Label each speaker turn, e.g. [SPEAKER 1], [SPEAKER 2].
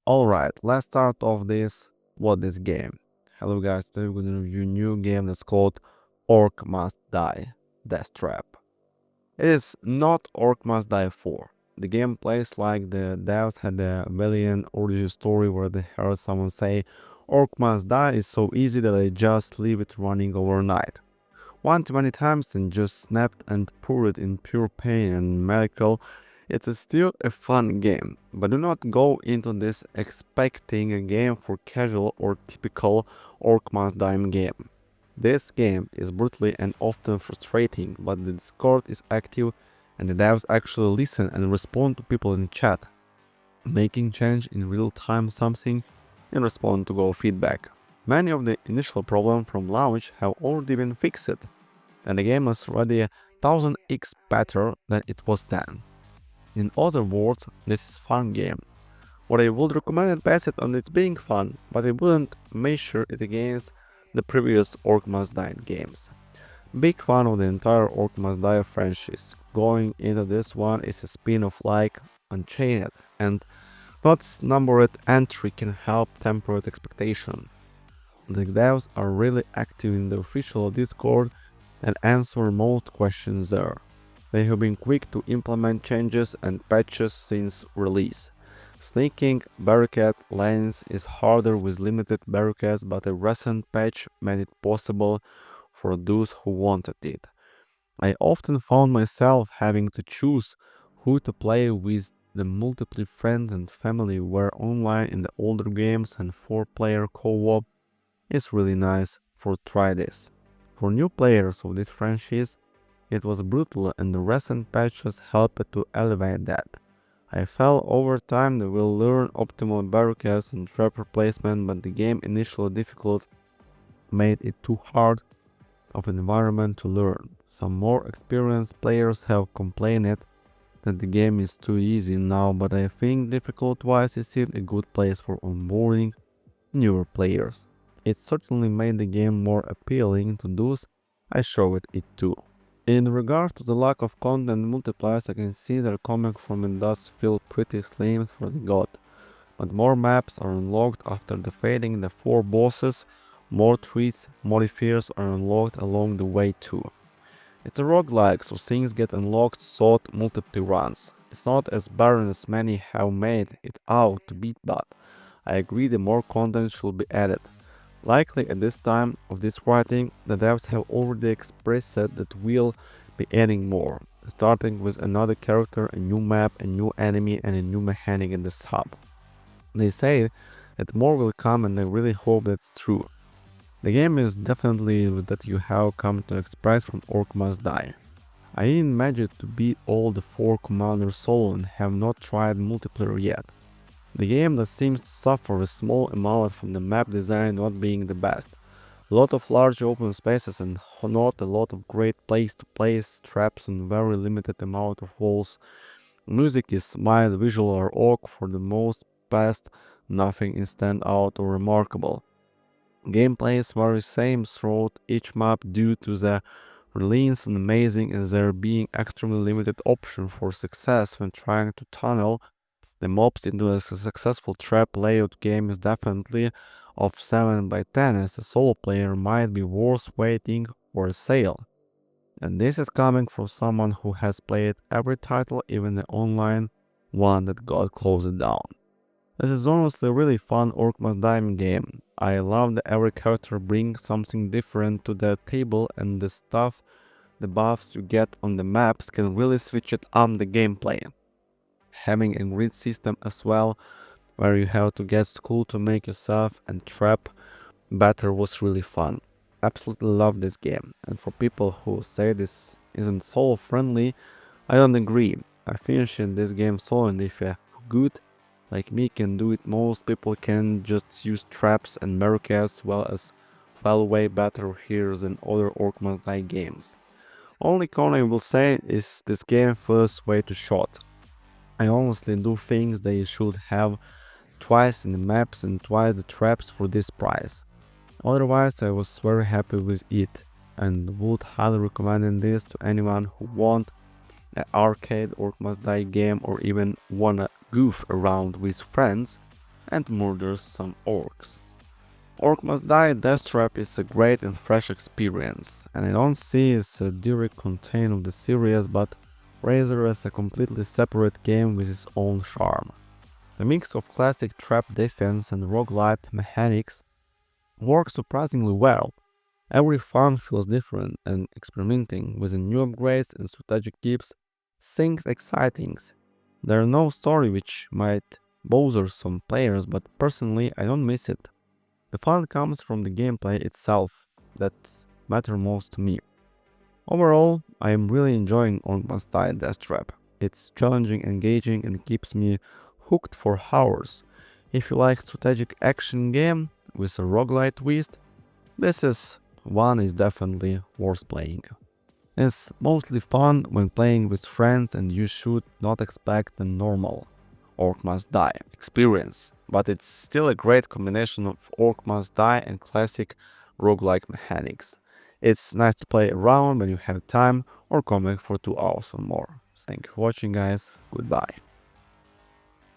[SPEAKER 1] Alright, let's start off this game. Hello guys, today we're gonna review a new game that's called Orc Must Die, Deathtrap. It is not Orc Must Die 4. The game plays like the devs had a valiant origin story where they heard someone say Orc Must Die is so easy that I just leave it running overnight. One too many times and just snapped and poured in pure pain and medical. It's still a fun game, but do not go into this expecting a game for casual or typical Orc Must Die game. This game is brutally and often frustrating, but the Discord is active and the devs actually listen and respond to people in chat, making change in real time something and respond to go feedback. Many of the initial problems from launch have already been fixed, and the game is already 1000x better than it was then. In other words, this is fun game. What I would recommend it based on its being fun, but I wouldn't measure it against the previous Orc Must Die games. Big fan of the entire Orc Must Die franchise. Going into this one is a spin-off like Unchained, and not numbered entry can help temper expectation. The devs are really active in the official Discord and answer most questions there. They have been quick to implement changes and patches since release. Sneaking barricade lanes is harder with limited barricades, but a recent patch made it possible for those who wanted it. I often found myself having to choose who to play with. The multiple friends and family were online in the older games, and 4-player co-op is really nice for try this. For new players of this franchise, it was brutal and the recent patches helped to elevate that. I felt over time they will learn optimal barricades and trap replacement, but the game initial difficult made it too hard of an environment to learn. Some more experienced players have complained that the game is too easy now, but I think difficult-wise is still a good place for onboarding newer players. It certainly made the game more appealing to those I showed it to. In regard to the lack of content multipliers, I can see they're coming from it does feel pretty slim for the god. But more maps are unlocked after defeating the 4 bosses, more treats, modifiers are unlocked along the way too. It's a roguelike, so things get unlocked sought multiple runs. It's not as barren as many have made it out to be, but I agree the more content should be added. Likely at this time of this writing, the devs have already expressed that we'll be adding more, starting with another character, a new map, a new enemy and a new mechanic in this hub. They say that more will come and I really hope that's true. The game is definitely that you have come to expect from Orc Must Die. I didn't imagine to beat all the 4 commanders solo and have not tried multiplayer yet. The game that seems to suffer a small amount from the map design not being the best. A lot of large open spaces and not a lot of great place to place traps and very limited amount of walls. Music is mild, visual or awkward for the most part, nothing is stand out or remarkable. Gameplay is very same throughout each map due to the release and amazing as there being extremely limited option for success when trying to tunnel the mobs into a successful trap layout game is definitely of 7 by 10 as a solo player might be worth waiting for a sale. And this is coming from someone who has played every title, even the online one that got closed down. This is honestly a really fun Orc Must Die game. I love that every character brings something different to the table and the buffs you get on the maps can really switch it up the gameplay. Having a grid system as well, where you have to get school to make yourself and trap better was really fun. Absolutely love this game, and for people who say this isn't solo friendly, I don't agree. I finished this game solo and if you're good like me can do it, most people can just use traps and barricades well way better here than other Orc Must Die games. Only con I will say is this game feels way too short. I honestly do think they should have twice in the maps and twice the traps for this price. Otherwise I was very happy with it and would highly recommend this to anyone who want an arcade Orc Must Die game or even wanna goof around with friends and murders some orcs. Orcs Must Die Deathtrap is a great and fresh experience, and I don't see it as a direct content of the series, but rather as a completely separate game with its own charm. The mix of classic trap defense and roguelite mechanics works surprisingly well. Every farm feels different, and experimenting with the new upgrades and strategy keeps things exciting. There are no story which might bother some players, but personally I don't miss it. The fun comes from the gameplay itself that matter most to me. Overall, I am really enjoying Orcs Must Die Deathtrap. It's challenging, engaging, and keeps me hooked for hours. If you like strategic action game with a roguelite twist, this is one is definitely worth playing. It's mostly fun when playing with friends and you should not expect the normal Orc Must Die experience, but it's still a great combination of Orc Must Die and classic roguelike mechanics. It's nice to play around when you have time or come back for 2 hours or more. Thank you for watching guys, goodbye.